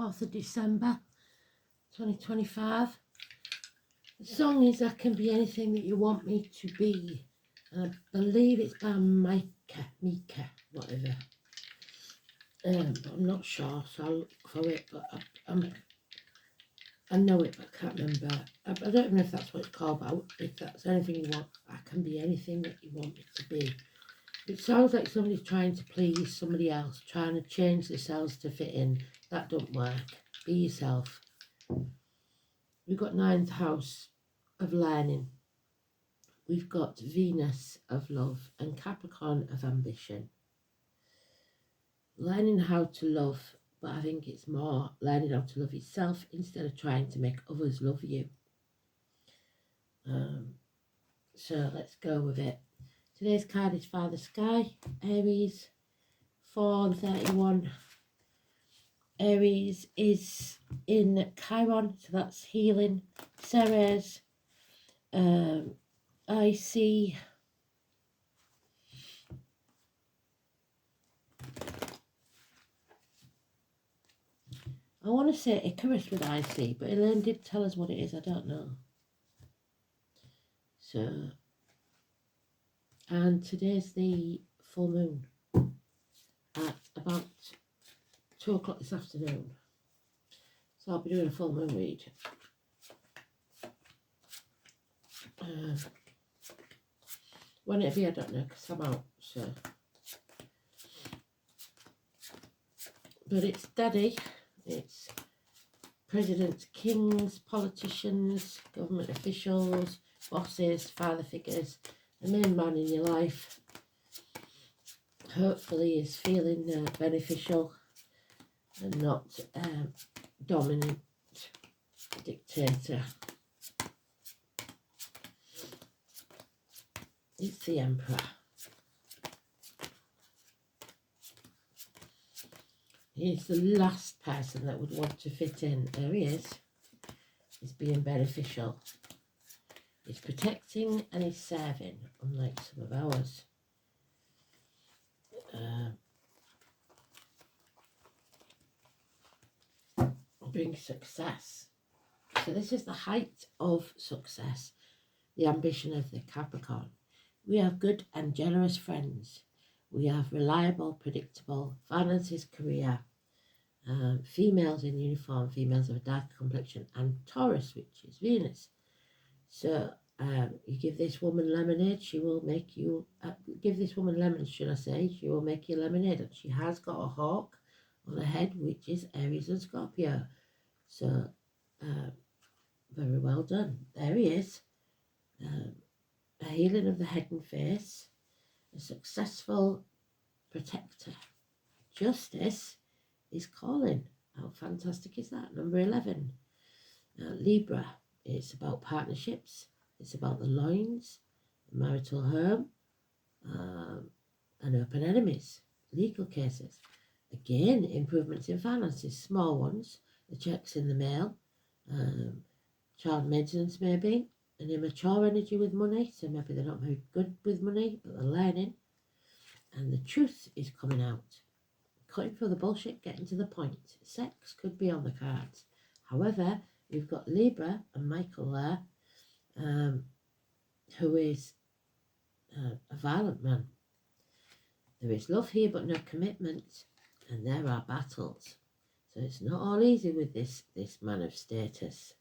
4th of December 2025. The song is I Can Be Anything That You Want Me To Be. And I believe it's by Mika, whatever. But I'm not sure, so I'll look for it. But I know it, but I can't remember. I don't even know if that's what it's called, but if that's anything you want, I can be anything that you want me to be. It sounds like somebody's trying to please somebody else, trying to change themselves to fit in. That don't work. Be yourself. We've got 9th house of learning. We've got Venus of love and Capricorn of ambition. Learning how to love, but I think it's more learning how to love yourself instead of trying to make others love you. So let's go with it. Today's card is Father Sky, Aries, 4 and 31. Aries is in Chiron, so that's healing. Ceres, I see I want to say Icarus with IC, but Elaine did tell us what it is. I don't know. So, and today's the full moon at about 2 o'clock this afternoon. So I'll be doing a full moon read. When it'll be, I don't know, because I'm out. So, but it's Daddy. It's presidents, kings, politicians, government officials, bosses, father figures, the main man in your life. Hopefully is feeling beneficial and not dominant dictator. It's the Emperor. He's the last person that would want to fit in. There he is. He's being beneficial. He's protecting and he's serving, unlike some of ours. Bring success. So this is the height of success, the ambition of the Capricorn. We have good and generous friends. We have reliable, predictable finances, career, females in uniform, females of a darker complexion, and Taurus, which is Venus. So you give this woman lemonade, she will make you, give this woman lemons, should I say, she will make you lemonade. And she has got a hawk on her head, which is Aries and Scorpio. So very well done. There he is. A healing of the head and face, a successful protector. Justice is calling. How fantastic is that? Number 11. Libra. It's about partnerships. It's about the loins, the marital home, and open enemies, legal cases. Again, improvements in finances, small ones, the checks in the mail, child maintenance maybe, an immature energy with money, so maybe they're not very good with money, but they're learning. And the truth is coming out. Cutting through the bullshit, getting to the point. Sex could be on the cards. However, you've got Libra and Michael there, who is a violent man. There is love here, but no commitment, and there are battles. So it's not all easy with this man of status.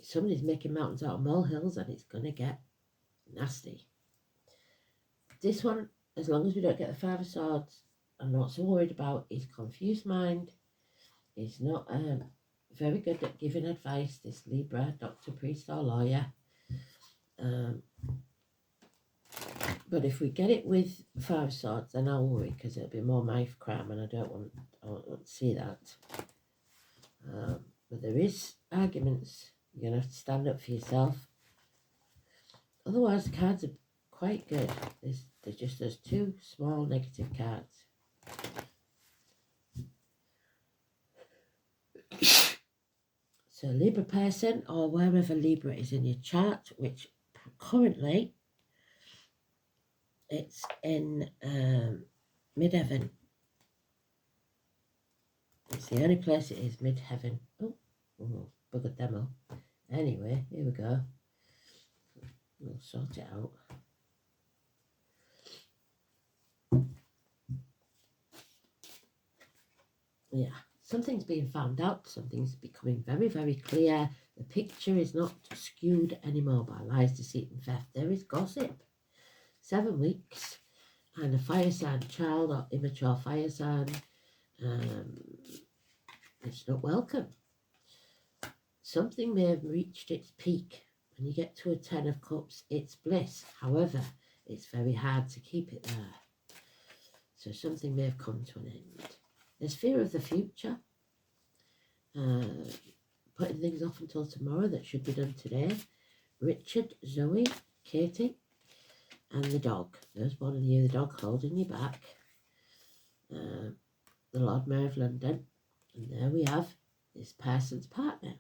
Somebody's making mountains out of molehills, and it's going to get nasty. This one, as long as we don't get the 5 of Swords, I'm not so worried about. His confused mind. He's not very good at giving advice, this Libra, doctor, priest or lawyer. But if we get it with 5 of Swords, then I'll worry, because it'll be more my crime, and I don't want to see that. But there is arguments. You're going to have to stand up for yourself. Otherwise, the cards are quite good. There's just those 2 small negative cards. So Libra person, or wherever Libra is in your chart, which currently it's in Midheaven. It's the only place it is, midheaven. Oh, buggered them up. Anyway, here we go. We'll sort it out. Yeah, something's being found out. Something's becoming very, very clear. The picture is not skewed anymore by lies, deceit and theft. There is gossip. 7 weeks and a fire sign child or immature fire sign. It's not welcome. Something may have reached its peak. When you get to a 10 of cups, it's bliss. However, it's very hard to keep it there. So something may have come to an end. There's fear of the future. Putting things off until tomorrow that should be done today. Richard, Zoe, Katie, and the dog. There's one of you, the dog holding you back. The Lord Mayor of London. And there we have this person's partner.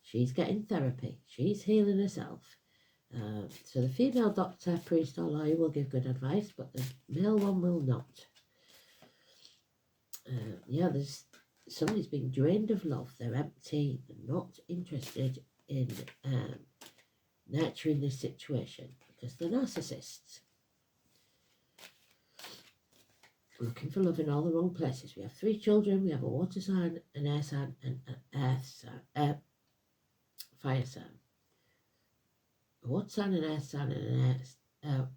She's getting therapy. She's healing herself. So the female doctor, priest or lawyer will give good advice, but the male one will not. There's somebody's being drained of love. They're empty. They're not interested in nurturing this situation because they're narcissists. Looking for love in all the wrong places. We have 3 children. We have a water sign, an air sign, and an earth sign, fire sign. A water sign, an air sign, and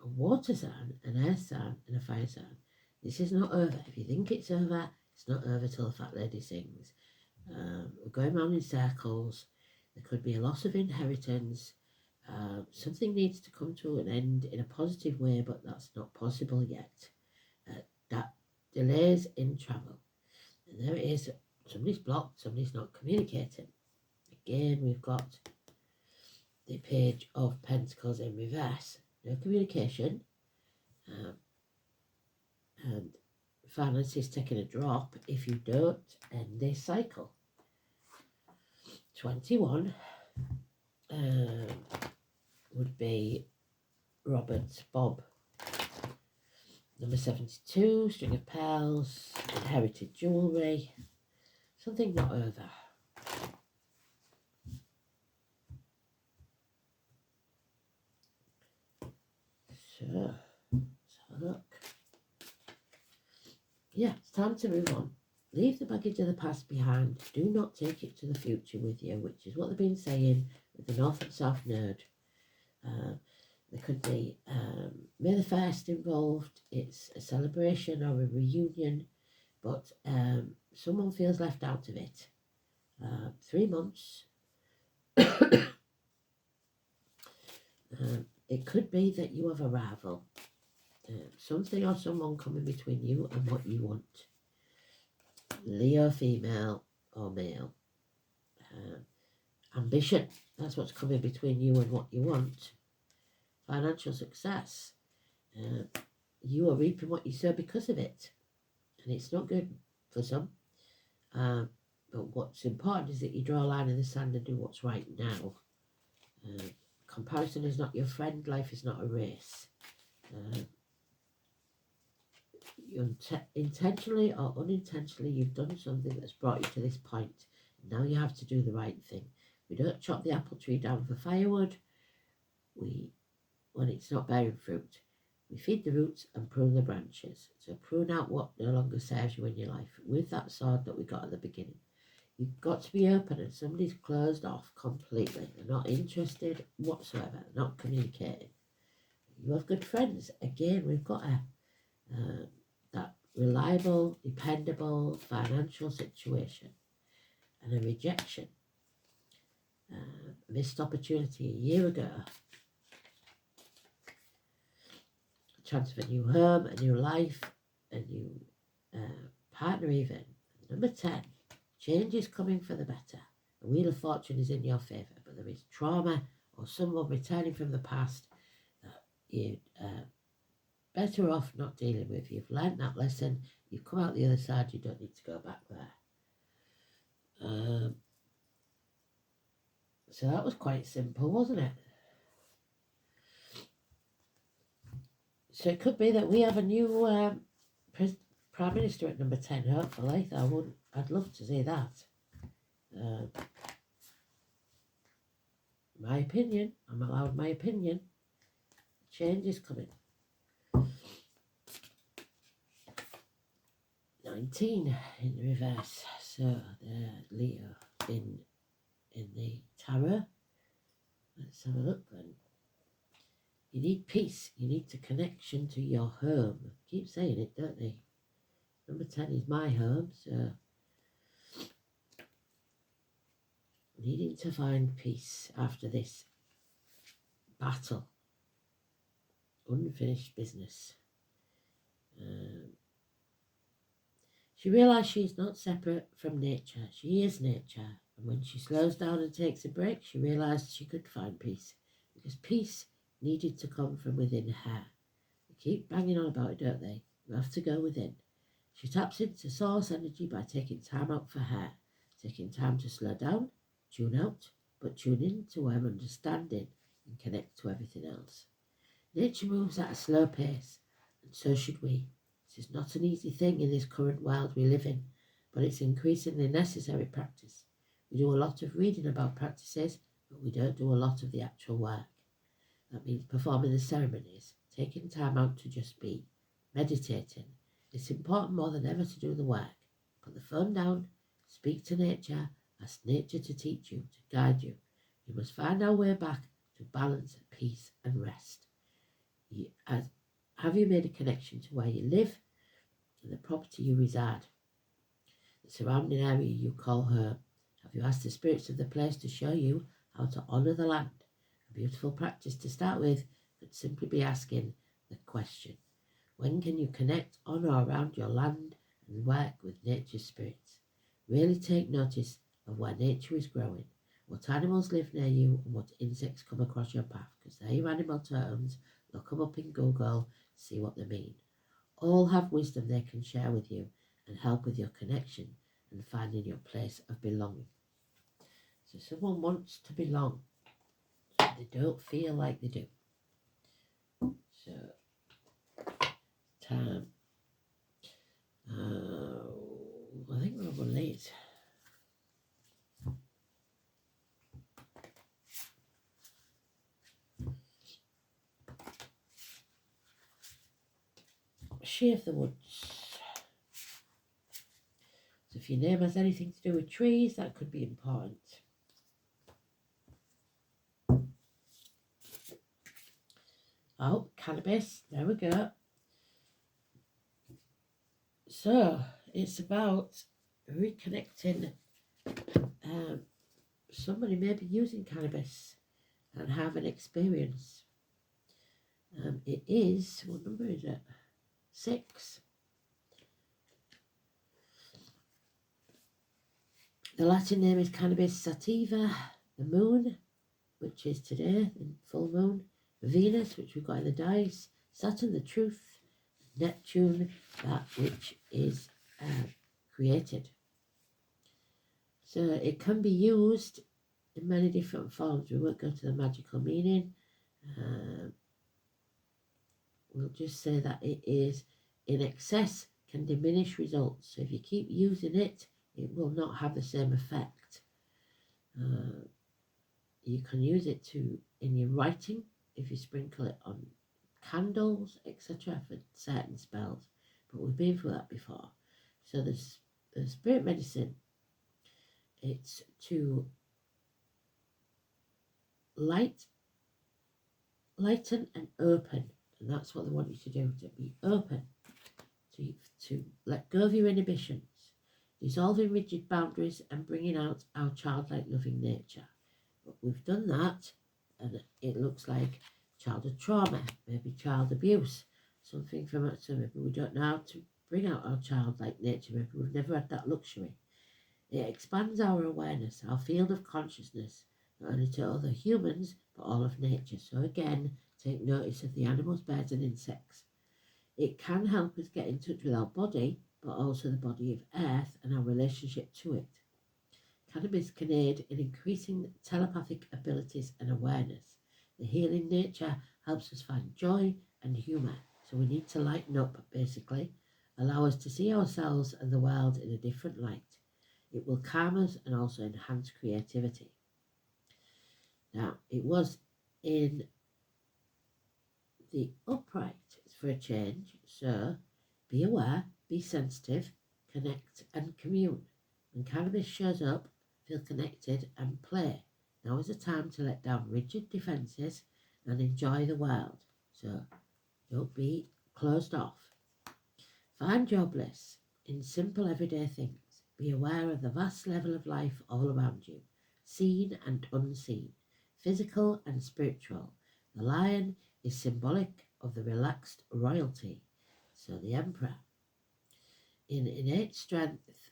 a water sign, an air sign, and a fire sign. This is not over. If you think it's over, it's not over till the fat lady sings. We're going round in circles. There could be a loss of inheritance. Something needs to come to an end in a positive way, but that's not possible yet. That delays in travel. And there it is. Somebody's blocked. Somebody's not communicating. Again, we've got the Page of Pentacles in reverse. No communication. And finance is taking a drop if you don't end this cycle. 21 would be Robert Bob. Number 72, string of pearls, inherited jewellery, something not over. So, let's have a look. Yeah, it's time to move on. Leave the baggage of the past behind. Do not take it to the future with you, which is what they've been saying with the North and South Node. There could be May the 1st involved. It's a celebration or a reunion, but someone feels left out of it. 3 months. It could be that you have a rival. Something or someone coming between you and what you want. Leo, female or male. Ambition. That's what's coming between you and what you want. Financial success. You are reaping what you sow because of it. And it's not good for some. But what's important is that you draw a line in the sand and do what's right now. Comparison is not your friend. Life is not a race. Intentionally or unintentionally, you've done something that's brought you to this point. Now you have to do the right thing. We don't chop the apple tree down for firewood. When it's not bearing fruit, we feed the roots and prune the branches. So prune out what no longer serves you in your life with that sword that we got at the beginning. You've got to be open, and somebody's closed off completely. They're not interested whatsoever. They're not communicating. You have good friends. Again, we've got that reliable, dependable financial situation, and a rejection. A missed opportunity a year ago. A chance of a new home, a new life, a new partner even. Number 10, change is coming for the better. The Wheel of Fortune is in your favour, but there is trauma or someone returning from the past that you're better off not dealing with. You've learned that lesson. You've come out the other side. You don't need to go back there. So that was quite simple, wasn't it? So it could be that we have a new Prime Minister at number 10, hopefully. I'd love to see that. My opinion, I'm allowed my opinion. Change is coming. 19 in the reverse. So Leo in the tarot. Let's have a look then. You need peace. You need the connection to your home. Keep saying it, don't they? Number 10 is my home, so needing to find peace after this battle. Unfinished business. She realised she's not separate from nature. She is nature. And when she slows down and takes a break, she realised she could find peace. Because peace needed to come from within her. They keep banging on about it, don't they? You have to go within. She taps into source energy by taking time out for her. Taking time to slow down, tune out, but tune in to her understanding and connect to everything else. Nature moves at a slow pace, and so should we. This is not an easy thing in this current world we live in, but it's increasingly necessary practice. We do a lot of reading about practices, but we don't do a lot of the actual work. That means performing the ceremonies, taking time out to just be, meditating. It's important more than ever to do the work. Put the phone down, speak to nature, ask nature to teach you, to guide you. You must find our way back to balance, peace and rest. Have you made a connection to where you live and the property you reside? The surrounding area you call home. Have you asked the spirits of the place to show you how to honour the land? A beautiful practice to start with could simply be asking the question, when can you connect on or around your land and work with nature's spirits? Really take notice of where nature is growing, what animals live near you and what insects come across your path, because they're your animal totems. Look them up in Google, see what they mean. All have wisdom they can share with you and help with your connection and finding your place of belonging. So someone wants to belong, but they don't feel like they do. So, time. I think we're over late. She of the Woods. So if your name has anything to do with trees, that could be important. Oh, cannabis. There we go. So it's about reconnecting. Somebody may be using cannabis and have an experience. It is, what number is it? 6. The Latin name is Cannabis sativa. The moon, which is today, the full moon. Venus, which we've got in the dice. Saturn, the truth. Neptune, that which is created. So it can be used in many different forms. We won't go to the magical meaning. We'll just say that it is in excess can diminish results. So if you keep using it, it will not have the same effect. You can use it in your writing if you sprinkle it on candles, etc. for certain spells. But we've been through that before. So the spirit medicine, it's to lighten and open. And that's what they want you to do, to be open, to let go of your inhibitions, dissolving rigid boundaries and bringing out our childlike loving nature. But we've done that, and it looks like childhood trauma, maybe child abuse, something from it. So maybe we don't know how to bring out our childlike nature. Maybe we've never had that luxury. It expands our awareness, our field of consciousness, not only to other humans, but all of nature. So again, take notice of the animals, birds and insects. It can help us get in touch with our body, but also the body of earth and our relationship to it. Cannabis can aid in increasing telepathic abilities and awareness. The healing nature helps us find joy and humour. So we need to lighten up, basically, allow us to see ourselves and the world in a different light. It will calm us and also enhance creativity. Now, it was in the upright for a change, so be aware, be sensitive, connect and commune. When cannabis shows up, feel connected and play. Now is the time to let down rigid defences and enjoy the world. So don't be closed off. Find your bliss in simple everyday things. Be aware of the vast level of life all around you, seen and unseen, physical and spiritual. The lion is symbolic of the relaxed royalty, so the emperor. In innate strength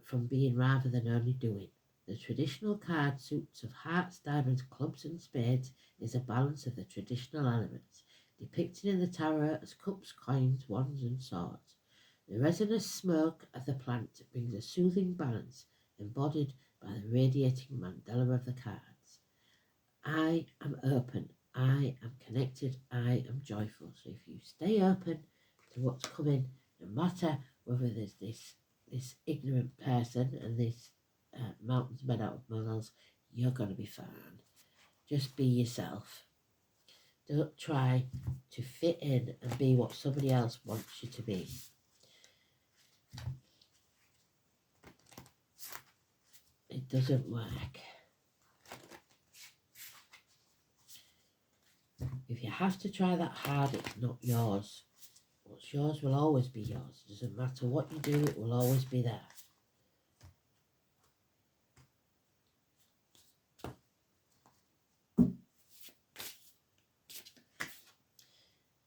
from being rather than only doing. The traditional card suits of hearts, diamonds, clubs and spades is a balance of the traditional elements, depicted in the tarot as cups, coins, wands and swords. The resinous smoke of the plant brings a soothing balance, embodied by the radiating mandala of the cards. I am open, I am connected, I am joyful. So if you stay open to what's coming, no matter whether there's this ignorant person and this mountains made out of molehills, you're going to be fine. Just be yourself. Don't try to fit in and be what somebody else wants you to be. It doesn't work. If you have to try that hard, it's not yours. What's yours will always be yours. It doesn't matter what you do, it will always be there.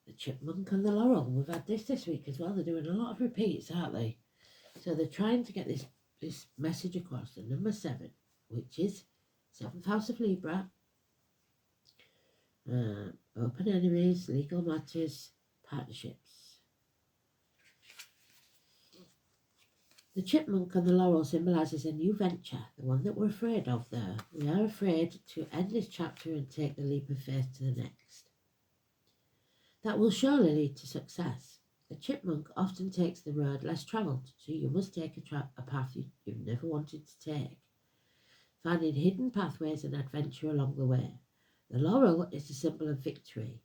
The chipmunk and the laurel. We've had this week as well. They're doing a lot of repeats, aren't they? So they're trying to get this message across. The number 7, which is 7th house of Libra. Open enemies, legal matters, partnerships. The chipmunk and the laurel symbolises a new venture, the one that we're afraid of there. We are afraid to end this chapter and take the leap of faith to the next. That will surely lead to success. The chipmunk often takes the road less travelled, so you must take a path you've never wanted to take, finding hidden pathways and adventure along the way. The laurel is a symbol of victory,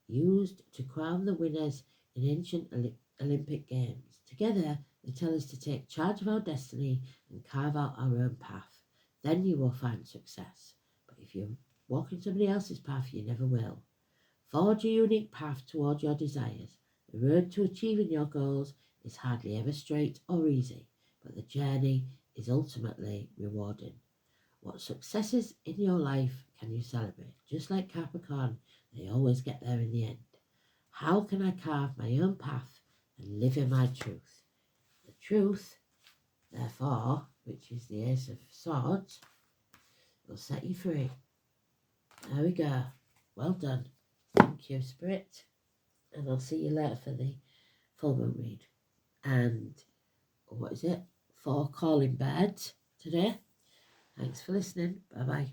used to crown the winners in ancient Olympic Games. Together, they tell us to take charge of our destiny and carve out our own path. Then you will find success. But if you're walking somebody else's path, you never will. Forge a unique path toward your desires. The road to achieving your goals is hardly ever straight or easy, but the journey is ultimately rewarding. What successes in your life can you celebrate? Just like Capricorn, they always get there in the end. How can I carve my own path and live in my truth? The truth, therefore, which is the Ace of Swords, will set you free. There we go. Well done. Thank you, Spirit. And I'll see you later for the full moon read. And what is it? 4 calling birds today. Thanks for listening. Bye-bye.